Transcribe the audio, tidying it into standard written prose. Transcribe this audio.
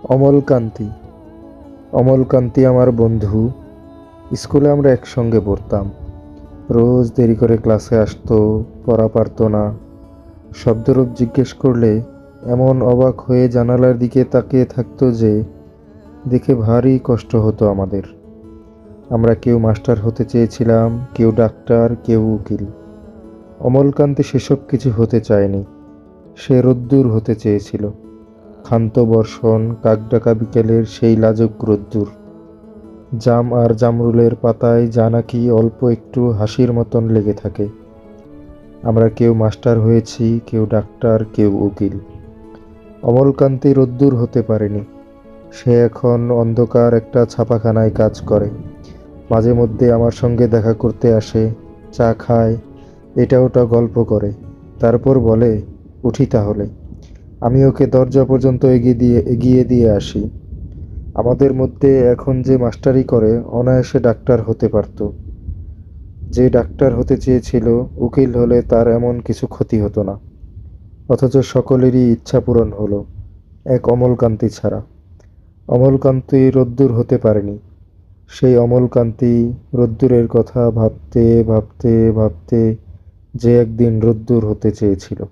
অমলকান্তি। অমলকান্তি আমার বন্ধু। স্কুলে আমরা একসঙ্গে পড়তাম। রোজ দেরি করে ক্লাসে আসতো, পড়া পারতো না। শব্দরূপ জিজ্ঞেস করলে এমন অবাক হয়ে জানালার দিকে তাকিয়ে থাকতো যে দেখে ভারী কষ্ট হতো আমাদের। আমরা কেউ মাস্টার হতে চেয়েছিলাম, কেউ ডাক্তার, কেউ উকিল। অমলকান্তি সেসব কিছু হতে চায়নি। সে রোদ্দুর হতে চেয়েছিল। ক্ষান্ত বর্ষণ, কাকডাকা বিকেলের সেই লাজুক রোদ্দুর। জাম আর জামরুলের পাতায় যা নাকি অল্প একটু হাসির মতন লেগে থাকে। আমরা কেউ মাস্টার হয়েছি, কেউ ডাক্তার, কেউ উকিল। অমলকান্তি রোদ্দুর হতে পারেনি। সে এখন অন্ধকার একটা ছাপাখানায় কাজ করে। মাঝে মধ্যে আমার সঙ্গে দেখা করতে আসে, চা খায়, এটা ওটা গল্প করে। তারপর বলে, উঠি তাহলে। আমি ওকে দরজা পর্যন্ত এগিয়ে দিয়ে আসি। আমাদের মধ্যে এখন যে মাস্টারি করে অনায়াসে ডাক্তার হতে পারত। যে ডাক্তার হতে চেয়েছিল, উকিল হলে তার এমন কিছু ক্ষতি হতো না। অথচ সকলেরই ইচ্ছা পূরণ হলো, এক অমলকান্তি ছাড়া। অমলকান্তি রোদ্দুর হতে পারেনি। সেই অমলকান্তি রোদ্দুরের কথা ভাবতে ভাবতে ভাবতে যে একদিন রোদ্দুর হতে চেয়েছিল।